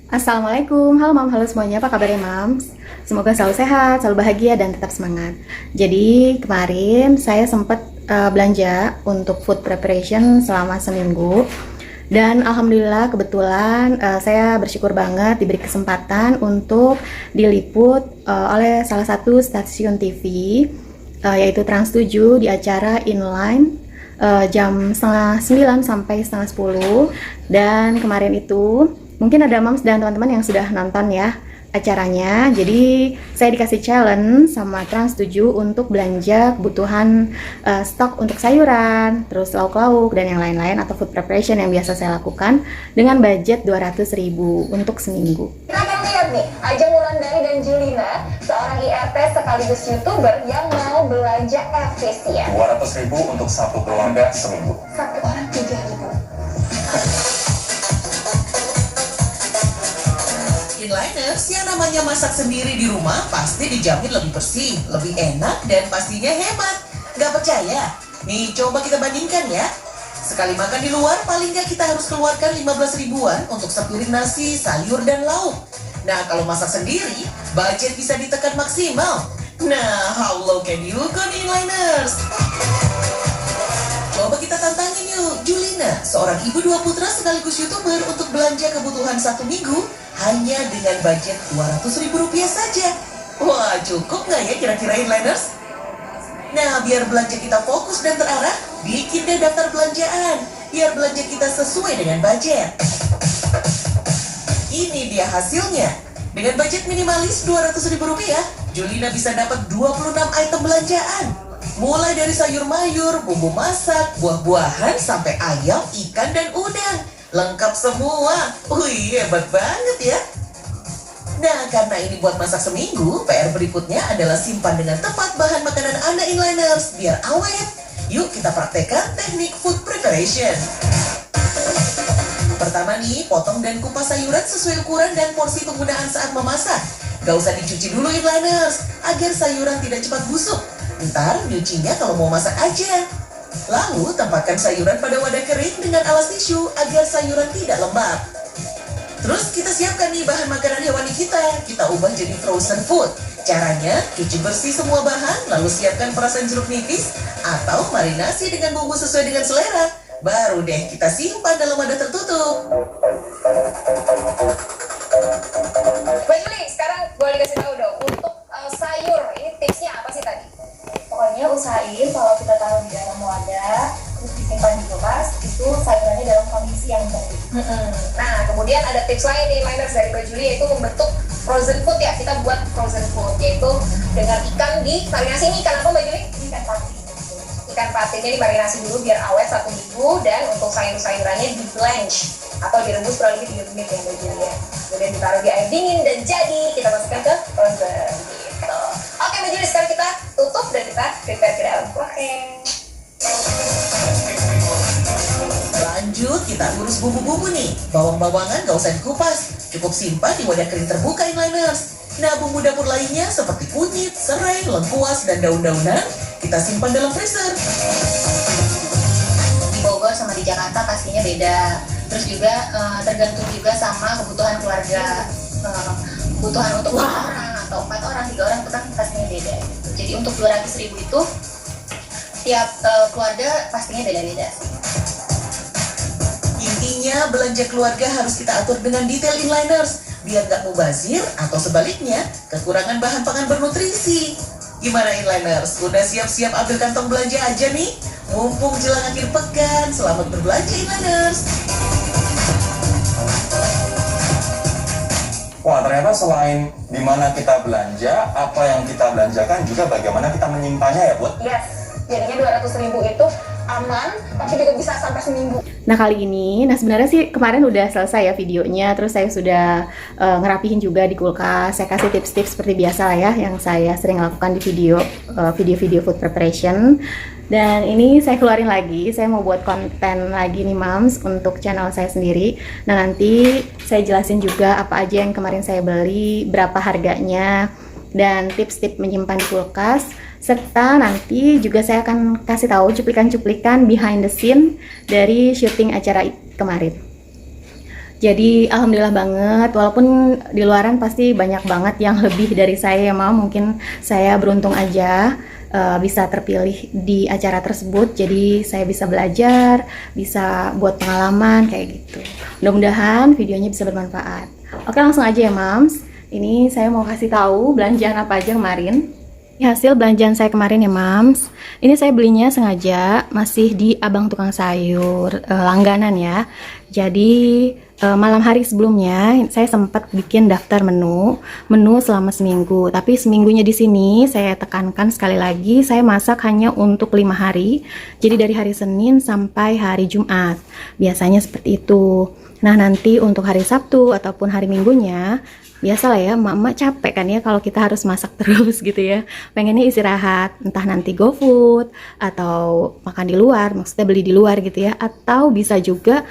Assalamualaikum, halo Mam, halo semuanya, apa kabarnya Mams? Semoga selalu sehat, selalu bahagia, dan tetap semangat. Jadi kemarin saya sempat belanja untuk food preparation selama seminggu. Dan Alhamdulillah kebetulan saya bersyukur banget diberi kesempatan untuk diliput oleh salah satu stasiun TV, yaitu Trans 7 di acara Inline jam setengah 9 sampai setengah 10. Dan kemarin itu mungkin ada Mams dan teman-teman yang sudah nonton ya acaranya. Jadi saya dikasih challenge sama Trans 7 untuk belanja kebutuhan stok untuk sayuran, terus lauk-lauk dan yang lain-lain atau food preparation yang biasa saya lakukan dengan budget 200.000 untuk seminggu. Kita akan lihat nih, Ajeng Wulandari dan Julina, seorang IRT sekaligus YouTuber yang mau belanja efisien. 200.000 untuk satu keluarga seminggu. Satu orang 3.000. Inliners yang namanya masak sendiri di rumah pasti dijamin lebih bersih, lebih enak, dan pastinya hemat. Nggak percaya? Nih coba kita bandingkan ya. Sekali makan di luar paling nggak kita harus keluarkan 15 ribuan untuk sepiring nasi, sayur, dan lauk. Nah kalau masak sendiri, budget bisa ditekan maksimal. Nah how low can you go Inliners? Coba kita tantangin yuk, Julina, seorang ibu 2 putra sekaligus YouTuber untuk belanja kebutuhan satu minggu hanya dengan budget Rp200.000 saja. Wah, cukup nggak ya kira-kira Inliners? Nah, biar belanja kita fokus dan terarah, bikin deh daftar belanjaan, biar belanja kita sesuai dengan budget. Ini dia hasilnya. Dengan budget minimalis Rp200.000, Julina bisa dapat 26 item belanjaan. Mulai dari sayur mayur, bumbu masak, buah-buahan, sampai ayam, ikan, dan udang. Lengkap semua. Wih, hebat banget ya. Nah, karena ini buat masak seminggu, PR berikutnya adalah simpan dengan tepat bahan makanan Anda Inliners, biar awet. Yuk kita praktekkan teknik food preparation. Pertama nih, potong dan kupas sayuran sesuai ukuran dan porsi penggunaan saat memasak. Gak usah dicuci dulu Inliners, agar sayuran tidak cepat busuk. Ntar nyucinya kalau mau masak aja. Lalu tempatkan sayuran pada wadah kering dengan alas tisu agar sayuran tidak lembab. Terus kita siapkan nih bahan makanan hewani kita ubah jadi frozen food. Caranya, cuci bersih semua bahan, lalu siapkan perasan jeruk nipis atau marinasi dengan bumbu sesuai dengan selera. Baru deh kita simpan dalam wadah tertutup. Mbak Juli, sekarang boleh dikasih tahu dong, untuk sayur, ini tipsnya apa sih tadi? Pokoknya usahain kalau kita taruh di dalam wadah terus disimpan di kulkas, itu sayurannya dalam kondisi yang baik. Nah, kemudian ada tips lain nih Inliners dari Mbak Juli, yaitu membentuk frozen food ya. Kita buat frozen food, yaitu dengan ikan di marinasi. Ini ikan apa Mbak Juli? Ikan patin. Ikan patinnya dimarinasi dulu biar awet 1 minggu, dan untuk sayur-sayurannya di blanch atau direbus kurang lebih 3 menit ya Mbak Juli ya. Kemudian ditaruh di air dingin dan jadi kita masukkan ke frozen gitu. Oke Mbak Juli, sekarang kita tutup dan kita prepare ke dalam. Oke. Lanjut, kita urus bumbu-bumbu nih. Bawang-bawangan gak usah dikupas, cukup simpan di wadah kering terbuka Inliners. Nah, bumbu dapur lainnya seperti kunyit, serai, lengkuas, dan daun-daunan kita simpan dalam freezer. Di Bogor sama di Jakarta pastinya beda. Terus juga tergantung juga sama kebutuhan keluarga. Kebutuhan untuk 2 orang atau 4 orang, 3 orang itu kan pastinya beda gitu. Jadi untuk 200.000 itu tiap keluarga pastinya beda-beda sih. Intinya, belanja keluarga harus kita atur dengan detail Inliners, biar gak mubazir atau sebaliknya kekurangan bahan pangan bernutrisi. Gimana Inliners? Udah siap-siap ambil kantong belanja aja nih? Mumpung jelang akhir pekan, selamat berbelanja Inliners. Wah, ternyata selain di mana kita belanja, apa yang kita belanjakan juga bagaimana kita menyimpannya ya, Bud? Yes, jadinya 200.000 itu aman, tapi juga bisa sampai seminggu. Nah kali ini, sebenarnya sih kemarin udah selesai ya videonya, terus saya sudah ngerapihin juga di kulkas. Saya kasih tips-tips seperti biasa lah ya, yang saya sering lakukan di video-video food preparation. Dan ini saya keluarin lagi, saya mau buat konten lagi nih Mams untuk channel saya sendiri. Nah nanti saya jelasin juga apa aja yang kemarin saya beli, berapa harganya, dan tips-tips menyimpan di kulkas. Serta nanti juga saya akan kasih tahu cuplikan-cuplikan behind the scene dari syuting acara kemarin. Jadi alhamdulillah banget, walaupun di luaran pasti banyak banget yang lebih dari saya ya Mam. Mungkin saya beruntung aja bisa terpilih di acara tersebut. Jadi saya bisa belajar, bisa buat pengalaman kayak gitu. Mudah-mudahan videonya bisa bermanfaat. Oke, langsung aja ya Mams. Ini saya mau kasih tahu belanjaan apa aja kemarin. Hasil belanjaan saya kemarin ya Mams. Ini saya belinya sengaja masih di Abang Tukang Sayur langganan ya. Jadi malam hari sebelumnya saya sempat bikin daftar menu selama seminggu. Tapi seminggunya di sini saya tekankan sekali lagi, saya masak hanya untuk 5 hari. Jadi dari hari Senin sampai hari Jumat. Biasanya seperti itu. Nah, nanti untuk hari Sabtu ataupun hari Minggunya, biasalah ya, emak-emak capek kan ya kalau kita harus masak terus gitu ya. Pengennya istirahat, entah nanti GoFood atau makan di luar, maksudnya beli di luar gitu ya. Atau bisa juga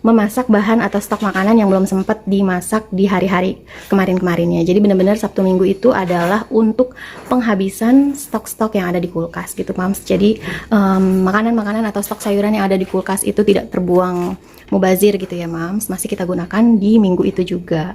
memasak bahan atau stok makanan yang belum sempat dimasak di hari-hari kemarin-kemarinnya. Jadi benar-benar Sabtu Minggu itu adalah untuk penghabisan stok-stok yang ada di kulkas gitu Mams. Jadi makanan-makanan atau stok sayuran yang ada di kulkas itu tidak terbuang mubazir gitu ya Mams, masih kita gunakan di minggu itu juga.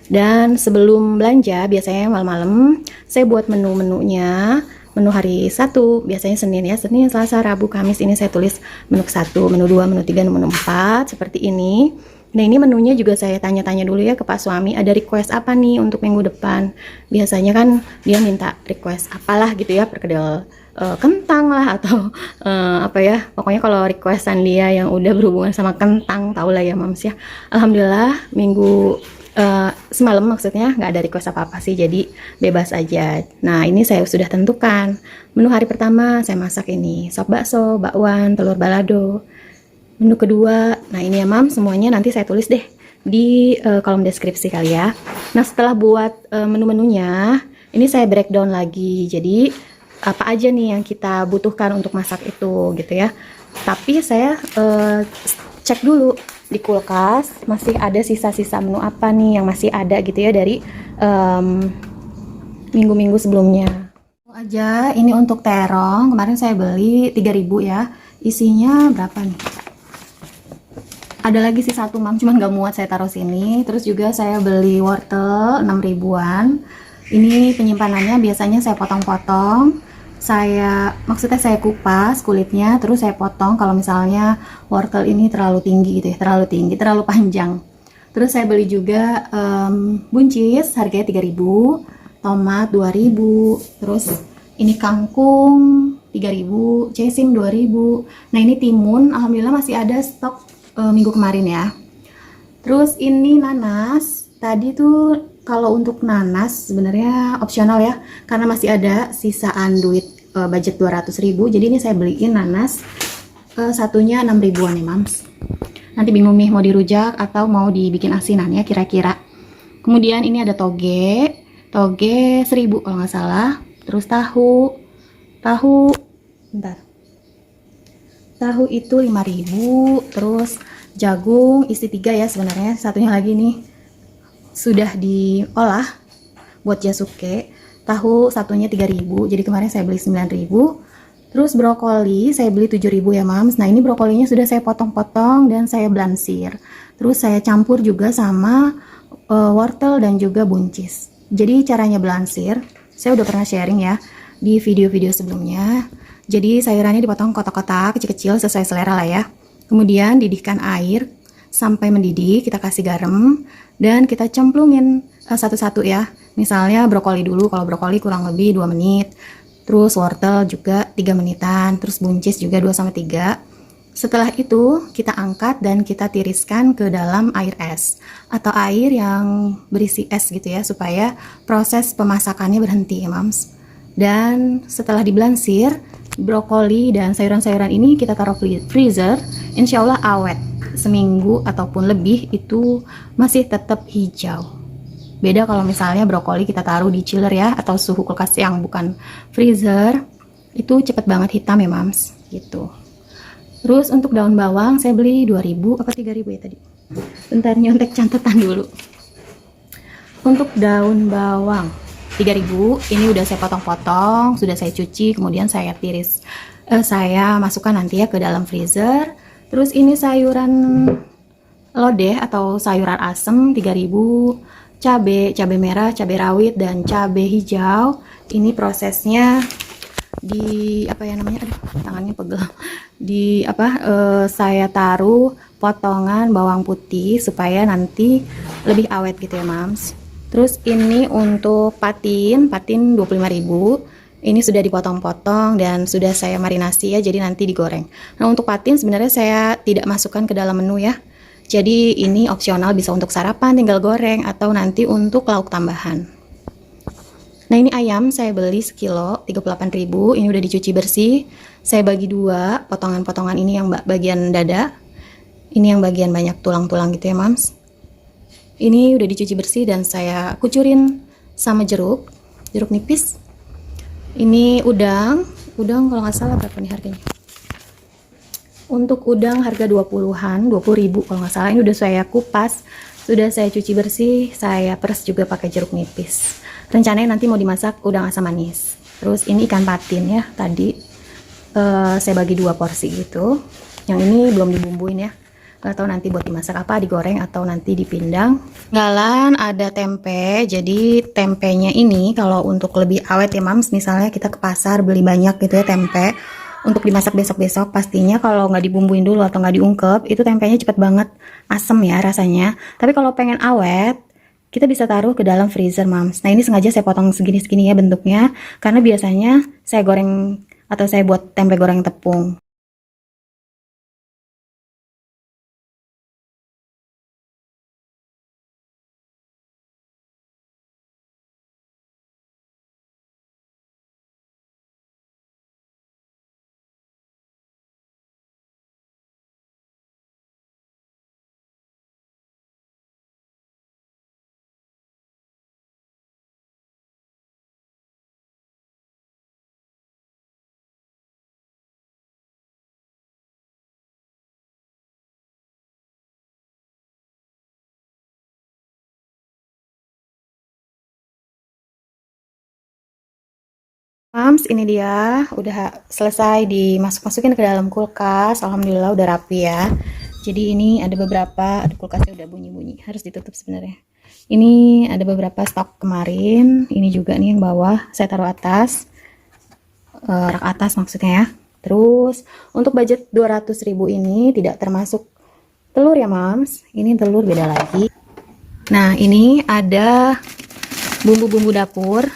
Dan sebelum belanja biasanya malam-malam saya buat menu-menunya. Menu hari 1 biasanya Senin ya, Senin, Selasa, Rabu, Kamis ini saya tulis menu 1, menu 2, menu 3, menu 4 seperti ini. Nah, ini menunya juga saya tanya-tanya dulu ya ke Pak suami, ada request apa nih untuk minggu depan. Biasanya kan dia minta request apalah gitu ya, perkedel kentang lah atau apa ya, pokoknya kalau requestan dia yang udah berhubungan sama kentang, tau lah ya Mams ya. Alhamdulillah minggu semalam maksudnya nggak ada request apa-apa sih, jadi bebas aja. Nah, ini saya sudah tentukan menu hari pertama, saya masak ini sop bakso, bakwan, telur balado. Menu kedua, nah ini ya Mams, semuanya nanti saya tulis deh di kolom deskripsi kali ya. Nah, setelah buat menu-menunya, ini saya breakdown lagi, jadi apa aja nih yang kita butuhkan untuk masak itu gitu ya. Tapi saya cek dulu di kulkas masih ada sisa-sisa menu apa nih yang masih ada gitu ya dari minggu-minggu sebelumnya. Aja ini untuk terong, kemarin saya beli 3.000 ya. Isinya berapa nih? Ada lagi sih satu Mam, cuman gak muat saya taruh sini. Terus juga saya beli wortel 6 ribuan. Ini penyimpanannya biasanya saya potong-potong. Maksudnya saya kupas kulitnya, terus saya potong kalau misalnya wortel ini terlalu tinggi gitu ya, terlalu tinggi, terlalu panjang. Terus saya beli juga buncis, harganya 3.000, tomat 2.000, terus ini kangkung 3.000, cesim 2.000. Nah, ini timun, alhamdulillah masih ada stok minggu kemarin ya. Terus ini nanas, tadi tuh kalau untuk nanas sebenarnya opsional ya, karena masih ada sisaan duit budget 200.000. Jadi ini saya beliin nanas satunya 6 ribuan ya Mams. Nanti bingung nih mau dirujak atau mau dibikin asinan ya kira-kira. Kemudian ini ada toge 1.000 kalau nggak salah. Terus tahu itu 5.000. Terus jagung isi 3 ya sebenarnya, satunya lagi nih sudah diolah buat jasuke. Tahu satunya 3.000, jadi kemarin saya beli 9.000. Terus brokoli saya beli 7.000 ya Mams. Nah, ini brokolinya sudah saya potong-potong dan saya blansir. Terus saya campur juga sama wortel dan juga buncis. Jadi caranya blansir saya udah pernah sharing ya di video-video sebelumnya. Jadi sayurannya dipotong kotak-kotak kecil-kecil sesuai selera lah ya. Kemudian didihkan air sampai mendidih, kita kasih garam dan kita cemplungin satu-satu ya. Misalnya brokoli dulu, kalau brokoli kurang lebih 2 menit. Terus wortel juga 3 menitan, terus buncis juga 2-3. Setelah itu kita angkat dan kita tiriskan ke dalam air es atau air yang berisi es gitu ya, supaya proses pemasakannya berhenti ya Mams. Dan setelah diblansir, brokoli dan sayuran-sayuran ini kita taruh freezer, insya Allah awet. Seminggu ataupun lebih itu masih tetap hijau. Beda kalau misalnya brokoli kita taruh di chiller ya, atau suhu kulkas yang bukan freezer, itu cepet banget hitam ya Mams gitu. Terus untuk daun bawang saya beli 2.000 apa 3.000 ya tadi. Bentar nyontek catatan dulu. Untuk daun bawang 3.000, ini udah saya potong-potong, sudah saya cuci, kemudian saya tiris. Saya masukkan nanti ya ke dalam freezer. Terus ini sayuran lodeh atau sayuran asem 3000, cabai merah, cabai rawit, dan cabai hijau. Ini prosesnya di apa ya namanya, aduh tangannya pegel, di apa saya taruh potongan bawang putih supaya nanti lebih awet gitu ya mams. Terus ini untuk patin 25.000. Ini sudah dipotong-potong dan sudah saya marinasi ya, jadi nanti digoreng. Nah untuk patin sebenarnya saya tidak masukkan ke dalam menu ya, jadi ini opsional, bisa untuk sarapan tinggal goreng atau nanti untuk lauk tambahan. Nah ini ayam saya beli sekilo 38.000. Ini udah dicuci bersih, saya bagi dua, potongan-potongan ini yang bagian dada, ini yang bagian banyak tulang-tulang gitu ya mams. Ini udah dicuci bersih dan saya kucurin sama jeruk nipis. Ini udang kalau nggak salah berapa nih harganya? Untuk udang harga 20-an, 20.000 kalau nggak salah. Ini udah saya kupas, sudah saya cuci bersih, saya peres juga pakai jeruk nipis. Rencananya nanti mau dimasak udang asam manis. Terus ini ikan patin ya, tadi saya bagi 2 porsi gitu. Yang ini belum dibumbuin ya, nggak tahu nanti buat dimasak apa, digoreng atau nanti dipindang. Tinggalan ada tempe. Jadi tempenya ini kalau untuk lebih awet ya mams, misalnya kita ke pasar beli banyak gitu ya tempe, untuk dimasak besok-besok, pastinya kalau nggak dibumbuin dulu atau nggak diungkep, itu tempenya cepet banget asem ya rasanya. Tapi kalau pengen awet, kita bisa taruh ke dalam freezer mams. Nah ini sengaja saya potong segini-segini ya bentuknya, karena biasanya saya goreng atau saya buat tempe goreng tepung. Mams, ini dia udah selesai dimasuk-masukin ke dalam kulkas. Alhamdulillah udah rapi ya. Jadi ini ada beberapa, ada kulkasnya udah bunyi-bunyi, harus ditutup sebenarnya. Ini ada beberapa stok kemarin. Ini juga nih yang bawah saya taruh atas, rak atas maksudnya ya. Terus untuk budget 200.000 ini tidak termasuk telur ya Mams. Ini telur beda lagi. Nah ini ada bumbu-bumbu dapur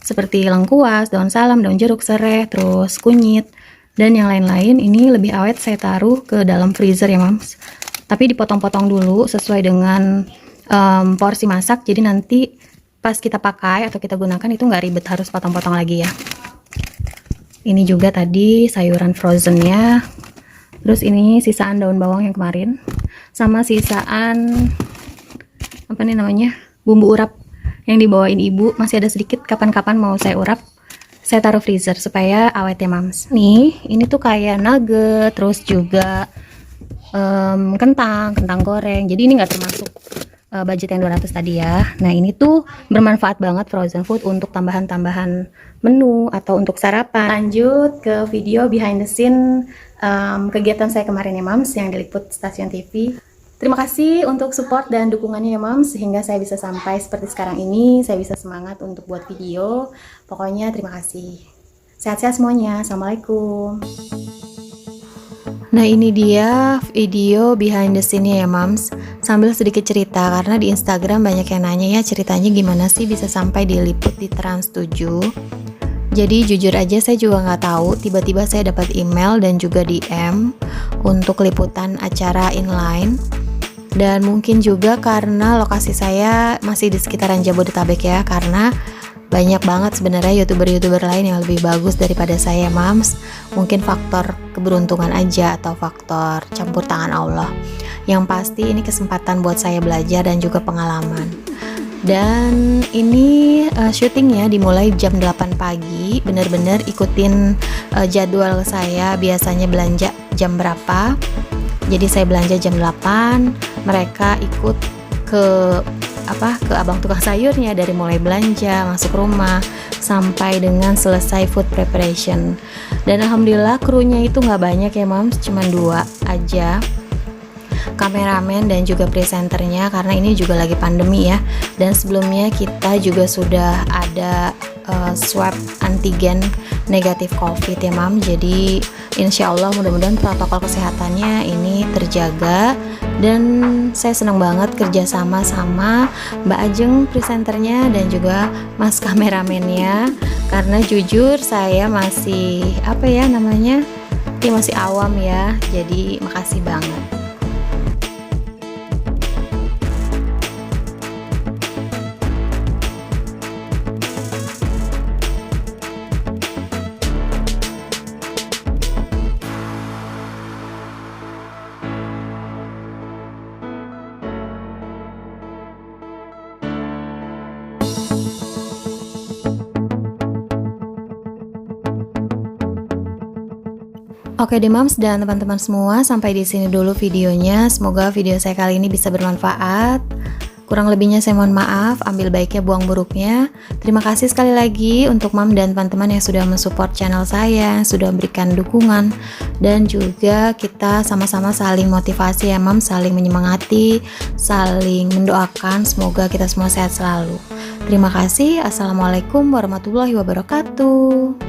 seperti lengkuas, daun salam, daun jeruk, serai, terus kunyit, dan yang lain-lain. Ini lebih awet saya taruh ke dalam freezer ya mams. Tapi dipotong-potong dulu sesuai dengan porsi masak, jadi nanti pas kita pakai atau kita gunakan itu nggak ribet harus potong-potong lagi ya. Ini juga tadi sayuran frozennya. Terus ini sisaan daun bawang yang kemarin, sama sisaan apa nih namanya, bumbu urap yang dibawain ibu, masih ada sedikit, kapan-kapan mau saya urap, saya taruh freezer supaya awet ya mams. Nih ini tuh kayak nugget, terus juga kentang goreng, jadi ini nggak termasuk budget yang 200 tadi ya. Nah ini tuh bermanfaat banget frozen food untuk tambahan-tambahan menu atau untuk sarapan. Lanjut ke video behind the scene kegiatan saya kemarin ya mams, yang diliput stasiun TV. Terima kasih untuk support dan dukungannya ya Mams, sehingga saya bisa sampai seperti sekarang ini, saya bisa semangat untuk buat video. Pokoknya terima kasih. Sehat-sehat semuanya. Assalamualaikum. Nah ini dia video behind the scene ya Mams, sambil sedikit cerita karena di Instagram banyak yang nanya ya ceritanya gimana sih bisa sampai diliput di Trans 7. Jadi jujur aja saya juga nggak tahu, tiba-tiba saya dapat email dan juga DM untuk liputan acara inline. Dan mungkin juga karena lokasi saya masih di sekitaran Jabodetabek ya, karena banyak banget sebenarnya youtuber-youtuber lain yang lebih bagus daripada saya Mams. Mungkin faktor keberuntungan aja atau faktor campur tangan Allah. Yang pasti ini kesempatan buat saya belajar dan juga pengalaman. Dan ini syutingnya dimulai jam 8 pagi, bener-bener ikutin jadwal saya biasanya belanja jam berapa. Jadi saya belanja jam 8, mereka ikut ke abang tukang sayurnya, dari mulai belanja, masuk rumah, sampai dengan selesai food preparation. Dan alhamdulillah krunya itu nggak banyak ya Mams, cuma 2 aja. kameramen dan juga presenternya, karena ini juga lagi pandemi ya. Dan sebelumnya kita juga sudah ada swab antigen negatif COVID ya Mam. Jadi insya Allah mudah-mudahan protokol kesehatannya ini terjaga. Dan saya senang banget kerjasama sama Mbak Ajeng presenternya dan juga Mas kameramennya, karena jujur saya masih masih awam ya. Jadi makasih banget. Oke deh Mams dan teman-teman semua, sampai di sini dulu videonya. Semoga video saya kali ini bisa bermanfaat. Kurang lebihnya saya mohon maaf, ambil baiknya buang buruknya. Terima kasih sekali lagi untuk Mam dan teman-teman yang sudah mensupport channel saya, sudah memberikan dukungan, dan juga kita sama-sama saling motivasi ya Mam, saling menyemangati, saling mendoakan. Semoga kita semua sehat selalu. Terima kasih. Assalamualaikum warahmatullahi wabarakatuh.